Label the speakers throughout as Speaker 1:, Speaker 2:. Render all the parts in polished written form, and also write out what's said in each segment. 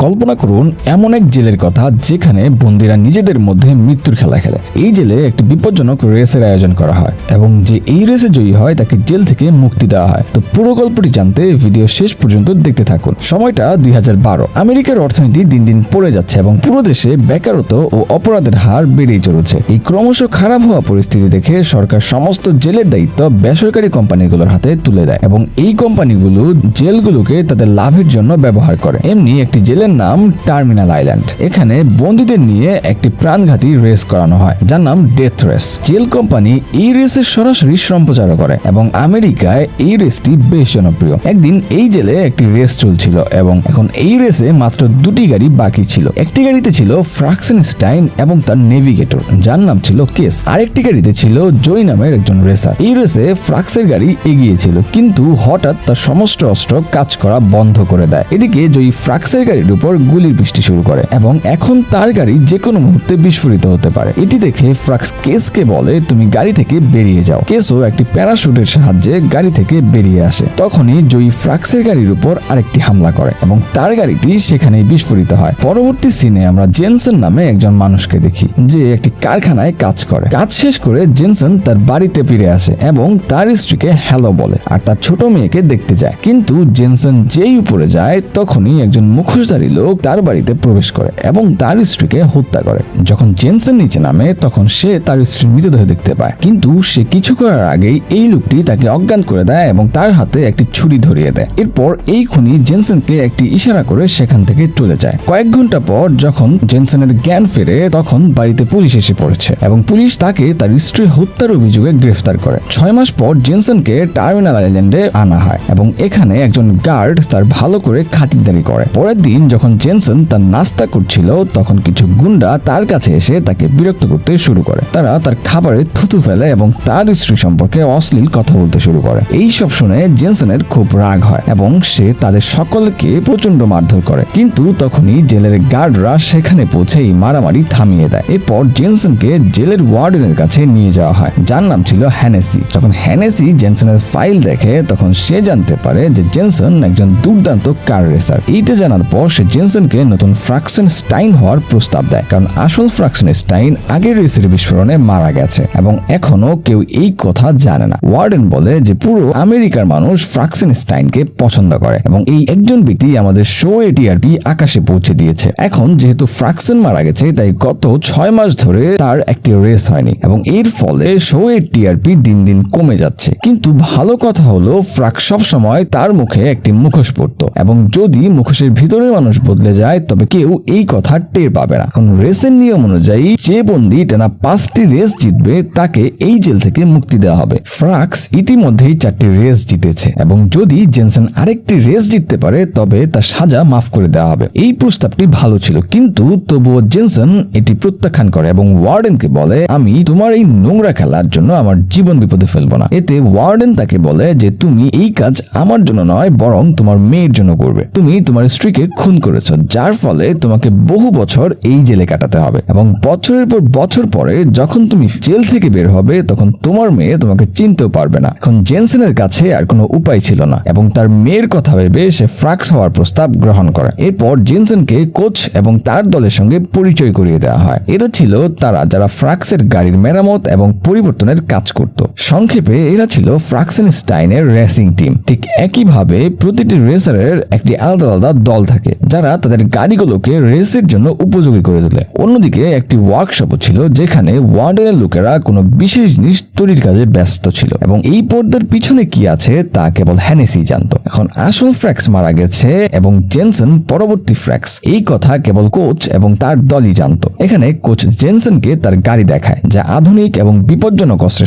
Speaker 1: কল্পনা করুন এমন এক জেলের কথা যেখানে বন্দীরা নিজেদের মধ্যে মৃত্যুর খেলা খেলে। এই জেলে একটি বিপজ্জনক রেসের আয়োজন করা হয় এবং যে এই রেসে জয়ী হয় তাকে জেল থেকে মুক্তি দেওয়া হয়। তো পুরো গল্পটি জানতে ভিডিও শেষ পর্যন্ত দেখতে থাকুন। সময়টা 2012। আমেরিকার অর্থনীতি দিন দিন পড়ে যাচ্ছে এবং পুরো দেশে বেকারত্ব ও অপরাধের হার বেড়েই চলেছে। এই ক্রমশ খারাপ হওয়া পরিস্থিতি দেখে সরকার সমস্ত জেলের দায়িত্ব বেসরকারি কোম্পানিগুলোর হাতে তুলে দেয় এবং এই কোম্পানিগুলো জেলগুলোকে তাদের লাভের জন্য ব্যবহার করে। এমনি একটি জেলের নাম টার্মিনাল আইল্যান্ড। এখানে বন্দীদের নিয়ে একটি প্রাণঘাতী রেস করানো হয় যার নাম ডেথ রেস। জেল কোম্পানি এই রেসের সরাসরি সম্প্রচার করে এবং আমেরিকায় এই রেসটি বেশ জনপ্রিয়। একদিন এই জেলে একটি রেস চলছিল এবং এখন এই রেসে মাত্র দুটি গাড়ি বাকি ছিল। একটি গাড়িতে ছিল ফ্রাক্সেনস্টাইন এবং তার নেভিগেটর যার নাম ছিল কেস। আরেকটি গাড়িতে ছিল জয় নামের একজন রেসার। এই রেসে ফ্রাক্সের গাড়ি এগিয়েছিল কিন্তু হঠাৎ তার সমস্ত অস্ত্র কাজ করা বন্ধ করে দেয়। এদিকে জয়ী ফ্রাক্সের গাড়ির উপর গুলির বৃষ্টি শুরু করে এবং এখন তার গাড়ি যে কোনো মুহূর্তে বিস্ফোরিত হতে পারে। এটি দেখে ফ্রাক্স কেসকে বলে তুমি গাড়ি থেকে বেরিয়ে যাও। কেসও একটি প্যারাশুটের সাহায্যে গাড়ি থেকে বেরিয়ে আসে। তখনই জয়ী ফ্রাক্সের গাড়ির উপর আরেকটি হামলা করে এবং তার গাড়িটি সেখানেই বিস্ফোরিত হয়। পরবর্তী সিনে আমরা জেনসন নামে একজন মানুষকে দেখি যে একটি কারখানায় কাজ করে। কাজ শেষ করে জেনসন তার বাড়িতে ফিরে আসে এবং তার স্ত্রীকে হ্যালো বলে আর তার ছোট মেয়েকে দেখতে যায়। কিন্তু জেনসন যেই উপরে যায় তখনই একজন মুখোশধারী লোক তার বাড়িতে প্রবেশ করে এবং তার স্ত্রীকে হত্যা করে। যখন জেনসন নিচে নামে তখন সে তার স্ত্রীর মৃতদেহ দেখতে পায় কিন্তু সে কিছু করার আগেই এই লোকটি তাকে অজ্ঞান করে দেয় এবং তার হাতে একটি ছুরি ধরিয়ে দেয়। এরপর এই খুনি জেনসনকে একটি ইশারা করে সেখান থেকে চলে যায়। কয়েক ঘন্টা পর যখন জেনসনের জ্ঞান ফেরে তখন বাড়িতে পুলিশ এসে পড়েছে এবং পুলিশ তাকে তার স্ত্রী হত্যার অভিযোগে গ্রেফতার করে। 6 মাস পর জেনসনকে টার্মিনাল আইল্যান্ডে আনা হয় এবং এখানে একজন গার্ড তার ভালো করে খাতিরদারি করে। পরের দিন যখন জেনসন তার নাস্তা করছিল তখন কিছু গুন্ডা তার কাছে এসে তাকে বিরক্ত করতে শুরু করে। তারা তার খাবারে থুতু ফেলে এবং তার স্ত্রী সম্পর্কে অশ্লীল কথা বলতে শুরু করে। এই সব শুনে জেনসনের খুব রাগ হয় এবং সে তাদের সকলকে প্রচন্ড মারধর করে। কিন্তু তখনই জেলের গার্ডরা সেখানে পৌঁছেই মারামারি থামিয়ে দেয়। এরপর জেনসনকে জেলের ওয়ার্ডেনের কাছে নিয়ে যাওয়া হয় যার নাম ছিল হ্যানেসি। যখন হ্যানেসি জেনসনের ফাইল দেখে তখন সে জানতে পারে যে জেনসন একজন দুর্দান্ত কার রেসার। এইটা জানার পর সে জেনসনকে নতুন ফ্রাক্সেনস্টাইন হওয়ার প্রস্তাব দেয় কারণ আসল ফ্রাক্সেনস্টাইন আগের রেসের বিস্ফোরণে মারা গেছে এবং এখনো কেউ এই কথা জানে না। ওয়ার্ডেন বলে যে পুরো আমেরিকার মানুষ ফ্রাক্সেনস্টাইনকে পছন্দ করে এবং এই একজন ব্যক্তি আমাদের শো এটিআরপি আকাশে পৌঁছে দিয়েছে। এখন যেহেতু ফ্রাক্সেন মারা গেছে তাই গত 6 মাস ধরে তার একটি রেস হয়নি এবং এর ফলে শো এটিআরপি দিন দিন কমে যাচ্ছে। কিন্তু ভালো কথা হলো ফ্রাক্স সব সময় তার মুখে একটি মুখোশ পরতো এবং যদি মুখোশের ভিতরের মানুষ বদলে যায় তবে কেউ এই কথা টের পাবে না। এখন রেসের নিয়ম অনুযায়ী যে বন্দী টানা 5টি রেস জিতবে তাকে এই জেল থেকে মুক্তি দেওয়া হবে। ফ্রাক্স ইতিমধ্যেই 4টি রেস জিতেছে এবং যদি জেনসন আরেকটি রেস জিততে পারে তবে তার সাজা মাফ করে দেওয়া হবে। এই প্রস্তাবটি ভালো ছিল কিন্তু তবুও জেনসন এটি প্রত্যাখ্যান করে এবং ওয়ার্ডেনকে বলে আমি তোমার এই নোংরা খেলার জন্য আমার জীবন বিপদে ফেলবো না। এতে ওয়ার্ডেন তাকে বলে যে তুমি এই কাজ আমার জন্য নয় বরং তোমার মেয়ের জন্য করবে। তুমি তোমার স্ত্রীকে খুন করেছো যার ফলে তোমাকে বহু বছর এই জেলে কাটাতে হবে এবং বছরের পর বছর পরে যখন তুমি জেল থেকে বের হবে তখন তোমার মেয়ে তোমাকে চিনতেও পারবে না। এখন জেনসনের কাছে আর কোনো উপায় ছিল না এবং তার মেয়ের কথা ভেবে সে ফ্রাক্স হওয়ার প্রস্তাব গ্রহণ করে। এরপর জেনসনকে কোচ এবং তার দলের সঙ্গে পরিচয় করিয়ে দেওয়া হয়। এরা ছিল তারা যারা ফ্রাক্সের গাড়ির মেরামত এবং পরিবর্তনের কাজ করত। সংক্ষেপে এরা ছিল ফ্রাক্সেনস্টাইনের রেসিং টিম। ঠিক একইভাবে প্রতিটি রেসারের একটি আলাদা আলাদা দল থাকে যারা তাদের গাড়িগুলোকে রেসের জন্য উপযোগী করে তোলে। অন্যদিকে একটি ওয়ার্কশপও ছিল যেখানে ওয়ার্ডেনের লোকেরা কোনো বিশেষ জিনিস তৈরির কাজে ব্যস্ত ছিল এবং এই পর্দার পিছনে কি আছে তা কেবল হ্যানেসি জানতো। এখন আসল ফ্রাক্স মারা গেছে এবং জেনসন পরবর্তী ফ্রাক্স এই কথা কেবল কোচ এবং তার দলই জানতো। এখানে কোচ জেনসনকে তার গাড়ি দেখায় যা আধুনিক এবং বিপজ্জনক অস্ত্রে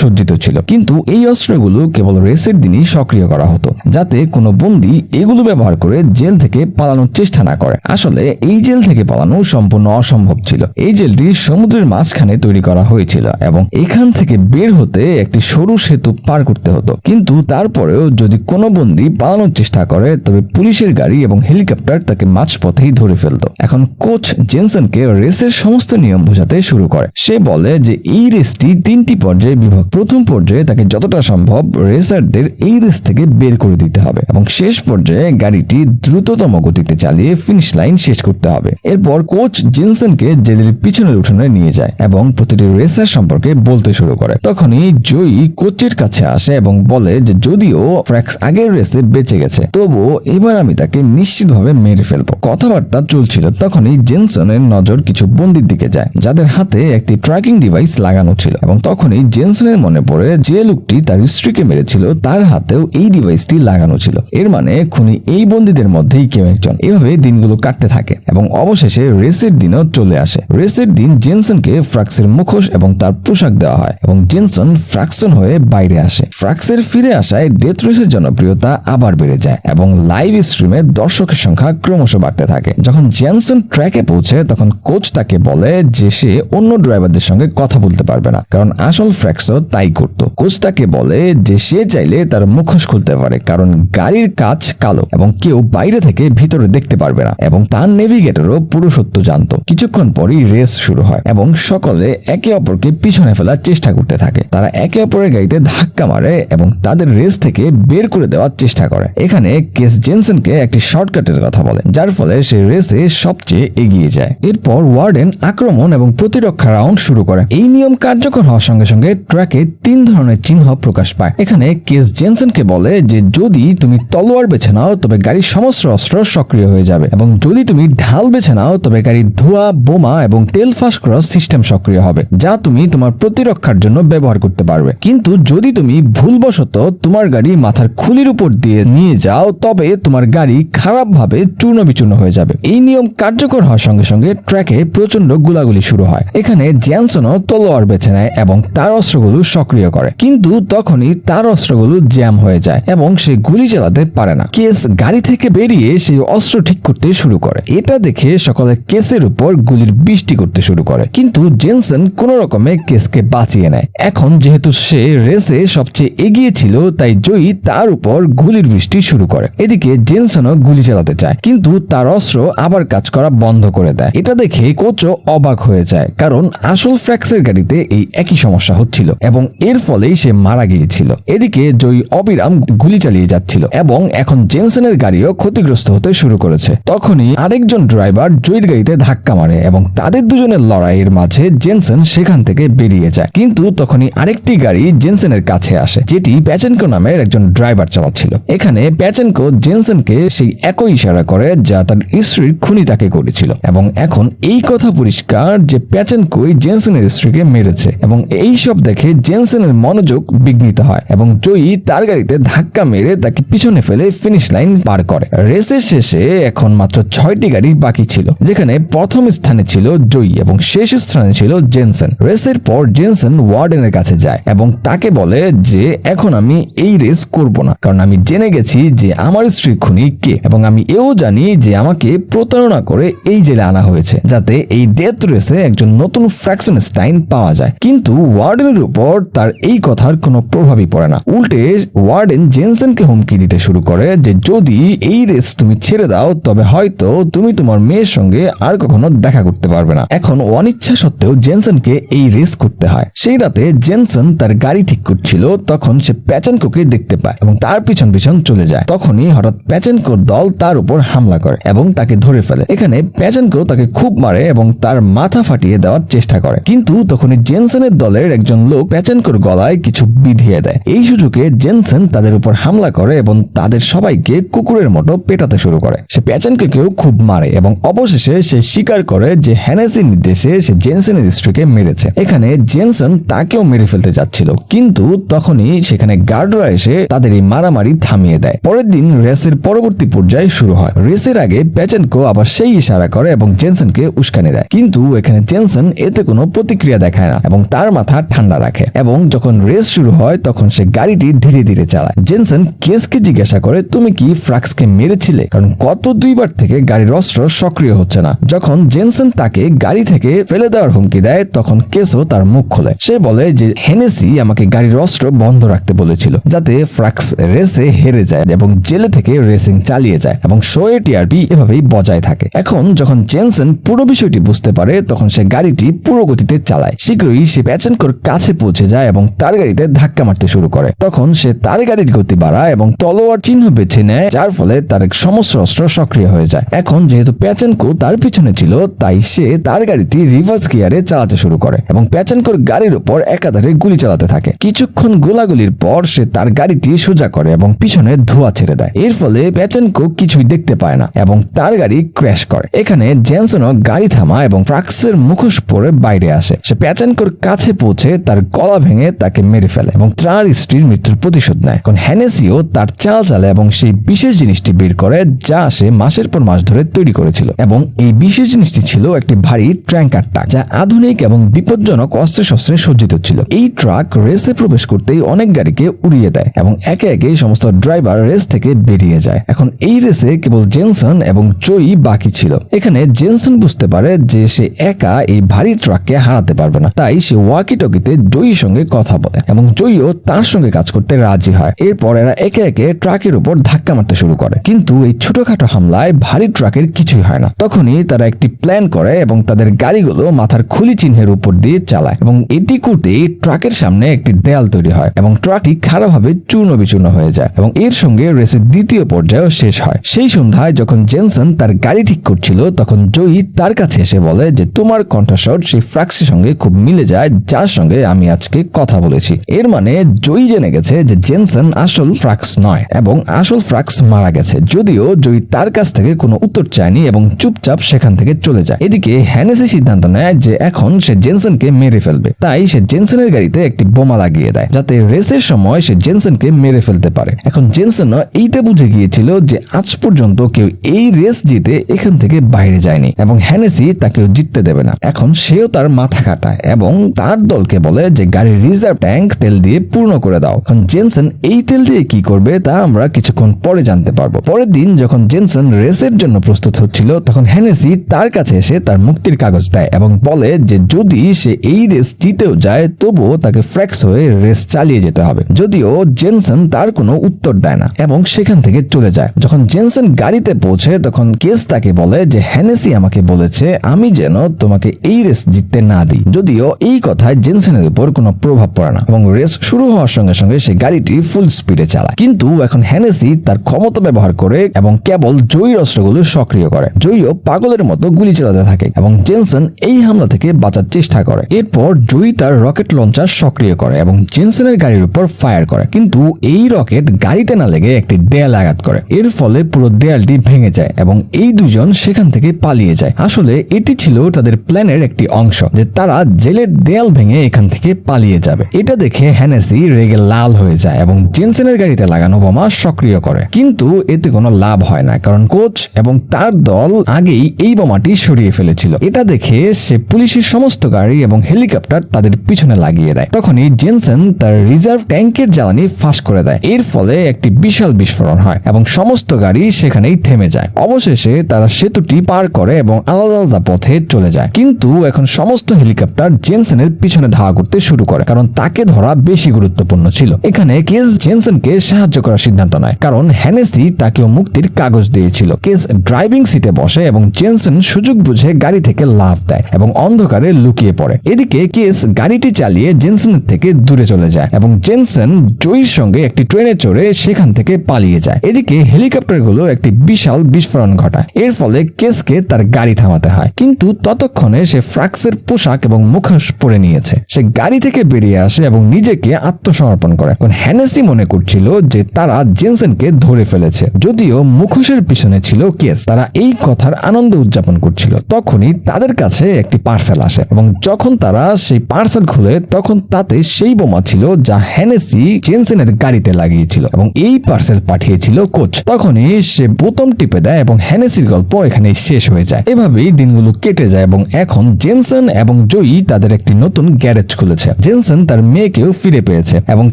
Speaker 1: সজ্জিত ছিল কিন্তু এই অস্ত্রগুলো কেবল রেসের দিনই সক্রিয় করা হতো যাতে কোনো বন্দী এগুলো ব্যবহার করে জেল থেকে পালানোর চেষ্টা না করে। আসলে এই জেল থেকে পালানো সম্পূর্ণ অসম্ভব ছিল। এই জেলটি সমুদ্রের মাঝখানে তৈরি করা হয়েছিল এবং এখান থেকে বের হতে একটি সরু সেতু পার করতে হতো কিন্তু তারপরেও যদি কোনো বন্দী পালানোর চেষ্টা করে তবে পুলিশের গাড়ি এবং হেলিকপ্টার তাকে মাঝপথেই ধরে ফেলতো। এখন কোচ জেনসনকে রেসের সমস্ত নিয়ম বোঝাতে শুরু করে। সে বলে যে এই রেসটি 3টি পর্যায়ে বিভক্ত। প্রথম পর্যায়ে তাকে যতটা সম্ভব রেসারদের এই রেস থেকে বের করে দিতে হবে এবং শেষ পর্যায়ে গাড়িটি দ্রুততম গতিতে গাড়িতে চালিয়ে ফিনিশ লাইন শেষ করতে হবে। এরপর কোচ জেনসেনকে জেলের পিছনের উঠোনে নিয়ে যায় এবং প্রতিটি রেসার সম্পর্কে বলতে শুরু করে। তখনই জয়ী কোচের কাছে আসে এবং বলে যে যদিও ফ্রাক্স আগের রেসে বেঁচে গেছে, তবুও এবার আমি তাকে নিশ্চিতভাবে মেরে ফেলবো। কথাবার্তা চলছিল, তখনই জেনসনের নজর কিছু বন্দীর দিকে যায় যাদের হাতে একটি ট্র্যাকিং ডিভাইস লাগানো ছিল এবং তখনই জেনসনের মনে পড়ে যে লোকটি তার স্ত্রীকে মেরেছিল তার হাতেও এই ডিভাইসটি লাগানো ছিল। এর মানে খুনি এই বন্দীদের মধ্যেই কেউ একজন। এভাবে দিনগুলো কাটতে থাকে এবং অবশেষে রেসের দিনও চলে আসে। রেসের দিন জেনসনকে ফ্রাক্সের মুখোশ এবং তার পোশাক দেওয়া হয় এবং জেনসন ফ্রাক্সন হয়ে বাইরে আসে। ফ্রাক্সের ফিরে আসায় ডেথ রেসের জনপ্রিয়তা আবার বেড়ে যায় এবং লাইভ স্ট্রিমে দর্শকের সংখ্যা ক্রমশ বাড়তে থাকে। যখন জেনসন ট্র্যাকে পৌঁছে তখন কোচ তাকে বলে যে সে অন্য ড্রাইভারদের সঙ্গে কথা বলতে পারবে না, কারণ আসল ফ্রাক্সও তাই করত। কোচ তাকে বলে যে সে চাইলে তার মুখোশ খুলতে পারে, কারণ গাড়ির কাঁচ কালো এবং কেউ বাইরে থেকে ভিতরে দেখতে পারবে না, এবং তার নেভিগেটরও পুরো সত্য জানত। কিছুক্ষণ পরই রেস শুরু হয় এবং সকলে একে অপরকে পিছনে ফেলার চেষ্টা করতে থাকে। তারা একে অপরের গাড়িতে ধাক্কা মারে এবং তাদের রেস থেকে বের করে দেওয়ার চেষ্টা করে। এখানে কেস জেনসনকে একটি শর্টকাটের কথা বলে, যার ফলে সে রেসে সবচেয়ে এগিয়ে যায়। এরপর ওয়ার্ডেন আক্রমণ এবং প্রতিরক্ষা রাউন্ড শুরু করে। এই নিয়ম কার্যকর হওয়ার সঙ্গে সঙ্গে ট্র্যাকে 3 ধরনের চিহ্ন প্রকাশ পায়। এখানে কেস জেনসনকে বলে যে যদি তুমি তলোয়ার বেছে নাও তবে গাড়ির সমস্ত অস্ত্র সক্রিয় হয়ে যাবে, এবং যদি তুমি ঢাল বেছে নাও তবে গাড়ির ধোঁয়া, বোমা এবং তেল ফাঁস করার সিস্টেম সক্রিয় হবে, যা তুমি তোমার প্রতিরক্ষার জন্য ব্যবহার করতে পারবে। কিন্তু যদি তুমি ভুলবশত তোমার গাড়ি মাথার খুলির উপর দিয়ে নিয়ে যাও তবে তোমার গাড়ি খারাপভাবে চূর্ণ বিচূর্ণ হয়ে যাবে। এই নিয়ম কার্যকর হওয়ার সঙ্গে সঙ্গে ট্র্যাকে প্রচন্ড গোলাগুলি শুরু হয়। এখানে জেনসনও তলোয়ার বেছে নেয় এবং তার অস্ত্রগুলো সক্রিয় করে, কিন্তু তখনই তার অস্ত্রগুলো জ্যাম হয়ে যায় এবং সে গুলি চালাতে পারে না। কেস গাড়ি থেকে বেরিয়ে সেই অস্ত্র ঠিক করতে শুরু করে। এটা দেখে সকলে কেসের উপর গুলির বৃষ্টি করতে শুরু করে, কিন্তু জেনসন কোন রকমে কেসকে বাঁচিয়ে নেয়। এখন যেহেতু সে রেসে সবচেয়ে এগিয়ে ছিল তাই জয়ী তার উপর গুলির বৃষ্টি শুরু করে। এদিকে জেনসনও গুলি চালাতে চায়, কিন্তু তার অস্ত্র আবার কাজ করা বন্ধ করে দেয়। এটা দেখে কোচও অবাক হয়ে যায়, কারণ আসল ফ্রাক্সের গাড়িতে এই একই সমস্যা হচ্ছিল এবং এর ফলেই সে মারা গিয়েছিল। এদিকে জয়ী অবিরাম গুলি চালিয়ে যাচ্ছিল এবং এখন জেনসনের গাড়িও ক্ষতিগ্রস্ত হতে শুরু করেছে। তখনই আরেকজন ড্রাইভার জয়ীর গাড়িতে ধাক্কা মারে এবং তাদের দুজনের লড়াইয়ের মাঝে জেনসন সেখান থেকে বেরিয়ে যায়। কিন্তু তখনই আরেকটি গাড়ি জেনসনের কাছে আসে, যেটি প্যাচেনকো নামের একজন ড্রাইভার চালাচ্ছিল। এখানে প্যাচেনকো জেনসনকে সেই একই ইশারা করে যা তার স্ত্রীর খুনি তাকে করেছিল, এবং এখন এই কথা পরিষ্কার যে প্যাচেনকোই জেনসনের স্ত্রীকে মেরেছে, এবং এই সব দেখে জেনসনের মনোযোগ বিঘ্নিত হয় এবং জয়ী তার গাড়িতে ধাক্কা মেরে তাকে পিছনে ফেলে ফিনিশ লাইন পার করে। রেসের শেষে এখন মাত্র 6টি গাড়ি বাকি ছিল, যেখানে প্রথম স্থানে ছিল জয়ী এবং শেষ স্থানে ছিল জেনসন। রেসের পর জেনসন ওয়ার্ডেনের কাছে যায় এবং তাকে বলে যে এখন আমি এই রেস করব না, কারণ আমি জেনে গেছি যে আমার স্ত্রী খুনি কে, এবং আমি এও জানি যে আমাকে প্রতারণা করে এই জেলে আনা হয়েছে যাতে এই ডেথ রেসে একজন নতুন ফ্র্যাকশনস্টাইন পাওয়া যায়। কিন্তু ওয়ার্ডেনের উপর তার এই কথার কোনো প্রভাবই পড়ে না। উল্টে ওয়ার্ডেন জেনসনকে হুমকি দিতে শুরু করে যে যদি এই রেস তুমি ছেড়ে দাও তবে হয়তো তুমি তোমার মেয়ের সঙ্গে আর কখনো দেখা করতে পারবে না। এখন অনিচ্ছা সত্ত্বেও জেনসনকে এই রেস করতে হয়। সেই রাতে জেনসন তার গাড়ি ঠিক করছিল, তখন সে প্যাচেনকোকে দেখতে পায় এবং তার পিছন পিছন চলে যায়। তখনই হঠাৎ প্যাচেনকোর দল তার উপর হামলা করে এবং তাকে ধরে ফেলে। এখানে প্যাচেনকো তাকে খুব মারে এবং তার মাথা ফাটিয়ে দেওয়ার চেষ্টা করে, কিন্তু তখনই জেনসনের দলের একজন লোক প্যাচেনকোর গলায় কিছু বিধিয়ে দেয়। এই সুযোগে জেনসন তাদের উপর হামলা করে এবং তাদের সবাইকে কুকুরের মতো পেটাতে শুরু করে। সে প্যাচেনকোকেও খুব মারে এবং অবশেষে সে স্বীকার করে যে হেনেসির নির্দেশে সে জেনসনের স্ত্রীকে মেরেছে। এখানে জেনসন তাকেও মেরে ফেলতে যাচ্ছিল, কিন্তু তখনই সেখানে গার্ডরা এসে তাদের এই মারামারি থামিয়ে দেয়। পরের দিন রেসের পরবর্তী পর্যায়ে শুরু হয়। রেসের আগে প্যাচেনকো আবার সেই ইশারা করে এবং জেনসনকে উস্কানি দেয়, কিন্তু এখানে জেনসন এতে কোনো প্রতিক্রিয়া দেখায় না এবং তার মাথা ঠান্ডা রাখে, এবং যখন রেস শুরু হয় তখন সে গাড়িটি ধীরে ধীরে চালায়। জেনসন কেসকে জিজ্ঞাসা করে তুমি কি ফ্রাক্সকে মেরেছিলে, কারণ গত 2 বার থেকে গাড়ির অস্ত্র সক্রিয় হচ্ছে না। যখন জেনসন তাকে গাড়ি থেকে ফেলে দেওয়ার হুমকি দেয় তখন কেসও তার মুখ খোলে। সে বলে যে হেনেসি আমাকে গাড়ির অস্ত্র বন্ধ রাখতে বলেছিল যাতে ফ্রাক্স রেসে হেরে যায় এবং জেলে থেকে রেসিং চালিয়ে যায়, এবং শোয়ে টিআরপি এভাবেই বজায় থাকে। এখন যখন জেনসন পুরো বিষয়টি বুঝতে পারে তখন সে গাড়িটি পুরো গতিতে চালায়। শীঘ্রই সে প্যাচেনকোর কাছে পৌঁছে যায় এবং তার গাড়িতে ধাক্কা মারতে শুরু করে। তখন সে তার গাড়ির গতি বাড়ায় এবং তলোয়ার চিহ্ন বেছে নেয়, যার ফলে তার সমস্ত অস্ত্র অস্ত্র সক্রিয় হয়ে যায়। এখন যেহেতু প্যাচেনকো তার পিছনে ছিল, তাই সে তার গাড়িটি রিভার্স গিয়ারে চালাতে শুরু করে এবং প্যাচেনকোর গাড়ির উপর একাধারে গুলি চালাতে থাকে। কিছুক্ষণ গোলাগুলির পর সে তার গাড়িটি সোজা করে এবং পিছনে ধোঁয়া ছেড়ে দেয়। এর ফলে প্যাচেনকো কিছুই দেখতে পায় না এবং তার গাড়ি ক্র্যাশ করে। এখানে জেনসনও গাড়ি থামা এবং ফ্রাক্সের মুখোশ পরে বাইরে আসে। সে প্যাচেনকোর কাছে পৌঁছে তার গলা ভেঙে তাকে মেরে ফেলে এবং তার স্ত্রীর মৃত্যুর প্রতিশোধ নেয়। এখন হেনেসিও তার চাল চালে এবং সেই বিশেষ জিনিসটি বের করে যা সে মাসের পর মাস ধরে তৈরি করেছিল, এবং এই বিশেষ জিনিসটি ছিল একটি ভারী ট্যাঙ্কার ট্রাক যা আধুনিক এবং বিপজ্জনক অস্ত্রে শস্ত্রে সজ্জিত ছিল। এই ট্রাক রেসে প্রবেশ করতেই অনেক গাড়িকে উড়িয়ে দেয় এবং একে একে সমস্ত ড্রাইভার রেস থেকে বেরিয়ে যায়। এখন এই রেসে কেবল জেনসন এবং জয়ী বাকি ছিল। এখানে জেনসন বুঝতে পারে যে সে একা এই ভারী ট্রাককে হারাতে পারবে না, তাই সে ওয়াকি টকিতে জয়ীর সঙ্গে কথা বলে এবং জয়ীও তার সঙ্গে কাজ করতে রাজি হয়। এরপর এরা একে একে ট্রাকের উপর ধাক্কা মারতে শুরু করে, কিন্তু এই ছোটখাটো হামলায় ভারী ট্রাকের কিছুই হয় না। তখনই তারা একটি প্ল্যান করে এবং তাদের গাড়িগুলো মাথার খুলি চিহ্নের উপর দিয়ে চালায় এবং এটি করতেই ট্রাকের সামনে একটি দেয়াল তৈরি হয় এবং ট্রাকটি খারাপভাবে চূর্ণ বিচূর্ণ হয়ে যায় এবং এর সঙ্গে রেসের দ্বিতীয় পর্যায়েও শেষ হয়। সেই সন্ধ্যায় যখন জেনসন তার গাড়ি ঠিক করছিল, তখন জয়ী তার কাছে এসে বলে যে তোমার কণ্ঠস্বর সেই ফ্রাক্সের সঙ্গে খুব মিলে যায় যার সঙ্গে আমি আজকে কথা বলেছি। এর মানে জয়ী জেনে গেছে যে জেনসন আসল ফ্রাক্স নয় এবং আসল ফ্রাক্স মারা গেছে, যদিও জয়ী তার কাছ থেকে কোনো উত্তর চায়নি এবং চুপচাপ সেখান থেকে চলে যায়। এদিকে হেনেসি সিদ্ধান্ত নেয় যে এখন সে জেনসনকে মেরে ফেলবে, তাই সে জেনসনের গাড়িতে একটি বোমা লাগিয়ে দেয় যাতে রেসের সময় সে জেনসনকে মেরে ফেলতে পারে। এখন জেনসনও এইটা বুঝে গিয়েছিল যে আজ পর্যন্ত কেউ এই রেস জিতে এখান থেকে বাইরে যায়নি এবং হেনেসি তাকেও জিততে দেবে না। এখন সেও তার মাথা কাটায় এবং তার দলকে বলে যে গাড়ির রিজার্ভ ট্যাঙ্ক তেল দিয়ে পূর্ণ করে দাও। এখন জেনসন এই তেল দিয়ে কি করবে তা আমরা কিছুক্ষণ পরে জানতে পারবো। পরের দিন যখন জেনসন রেসের জন্য প্রস্তুত হচ্ছিল, তখন হেনেসি তার কাছে এসে তার মুক্তির কাগজ দেয় এবং বলে যে যদি সে এই রেস জিতেও যায় তবুও তাকে ফ্র্যাক্স হয়ে রেস চালিয়ে যেতে হবে। যদিও জেনসন তার কোনো উত্তর দেয় না এবং সেখান থেকে চলে যায়। যখন জেনসন গাড়িতে পৌঁছে তখন কেস তাকে বলে যে হেনেসি আমাকে বলেছে আমি যেন তোমাকে এই রেস জিততে না দিই। যদিও এই কথায় জেনসনের উপর কোনো প্রভাব পড়ে না এবং রেস শুরু হওয়ার সঙ্গে সঙ্গে সে গাড়িটি ফুল স্পিডে চালায়। কিন্তু এখন হেনেসি তার ক্ষমতা ব্যবহার করে এবং কেবল জয়ীর অস্ত্রগুলো সক্রিয় করে। জয়ীও পাগলের মতো গুলি চালাতে থাকে এবং জেনসন এই হামলা থেকে বাঁচার চেষ্টা করে। এরপর জয়ী তার রকেট লঞ্চার সক্রিয় করে এবং জেনসনের গাড়ির উপর ফায়ার করে, কিন্তু এই রকেট গাড়িতে না লেগে একটি দেয়াল আঘাত করে। এর ফলে পুরো দেয়ালটি ভেঙে যায় এবং এই দুজন সেখান থেকে পালিয়ে যায়। আসলে এটি ছিল তাদের প্ল্যানের একটি অংশ যে তারা জেলের দেয়াল ভেঙে এখান থেকে পালিয়ে যাবে। এটা দেখে হেনেসি রেগে লাল হয়ে যায় এবং জেনসনের গাড়িতে লাগানো বোমা সক্রিয় করে, কিন্তু এতে কোনো লাভ হয় না কারণ কোচ এবং তার দল আগেই এই বোমাটি সরিয়ে ফেলেছিল। এটা দেখে সে পুলিশের সমস্ত গাড়ি এবং হেলিকপ্টার তাদের পিছনে লাগিয়ে দেয়। তখনই জেনসন তার রিজার্ভ ট্যাঙ্কের জ্বালানি ফাঁস করে দেয়। এর ফলে একটি বিশাল বিস্ফোরণ হয় এবং সমস্ত গাড়ি সেখানেই থেমে যায়। অবশেষে তারা সেতুটি পার করে এবং আলাদা আলাদা পথে চলে যায়, কিন্তু এখন সমস্ত হেলিকপ্টার জেনসনের পিছনে ধাওয়া করতে শুরু করে কারণ তাকে ধরা বেশি গুরুত্বপূর্ণ ছিল। এখানে কেস জেনসনকে সাহায্য করার সিদ্ধান্ত নেয় কারণ হেনেসি তাকেও মুক্তির কাগজ দিয়েছিল। কেস ড্রাইভিং সিটে বসে এবং জেনসন সুযোগ বুঝে গাড়ি থেকে লাফ দেয় এবং অন্ধকারে লুকিয়ে পড়ে। এদিকে কেস গাড়িটি চালিয়ে জেনসনের থেকে দূরে চলে যায় এবং জেনসন জয়ীর সঙ্গে একটি ট্রেনে চড়ে সেখান থেকে পালিয়ে যায়। এদিকে হেলিকপ্টারগুলো একটি বিশাল বিস্ফোরণ ঘটায়। এর ফলে কেসকে তার গাড়ি থামাতে হয়, কিন্তু ততক্ষণে সে ফ্রাক্সের পোশাক এবং মুখোশ পরে নিয়েছে। সে গাড়ি থেকে বেরিয়ে আসে এবং নিজেকে আত্মসমর্পণ করে। এখন হেনেসি মনে করছিল যে তারা জেনসনকে ধরে ফেলেছে, যদিও মুখোশের পিছনে ছিল কেস। তারা এই কথার আনন্দ উদযাপন করছিল। তখনই তাদের কাছে একটি পার্সেল আসে এবং যখন তারা সেই পার্সেল খুলে তখন তাতে সেই বোমা ছিল যা হেনেসি জেনসনের গাড়িতে লাগিয়েছিল এবং এই পার্সেল পাঠিয়েছিল কোচ। তখনই সে বোতাম টিপে দেয় এবং হেনেসির গল্প এখানে শেষ হয়ে যায়। এভাবেই দিনগুলো কেটে যায় এবং এখন জেনসন এবং জয়ী তাদের একটি নতুন গ্যারেজ খুলেছে। জেনসন তার মেয়েকেও ফিরে পেয়েছে এবং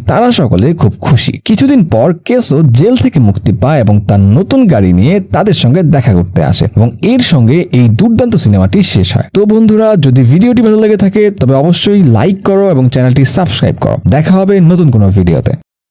Speaker 1: তারা সকলে খুব খুশি। কিছুদিন পর কেসও জেল থেকে মুক্তি পায় এবং তার নতুন গাড়ি নিয়ে তাদের সঙ্গে দেখা করতে আসে এবং এর সঙ্গে এই দুর্দান্ত সিনেমাটি শেষ হয়। তো বন্ধুরা, যদি ভিডিওটি ভালো লেগে থাকে তবে অবশ্যই লাইক করো এবং চ্যানেলটি সাবস্ক্রাইব করো। দেখা হবে নতুন কোনো ভিডিওতে।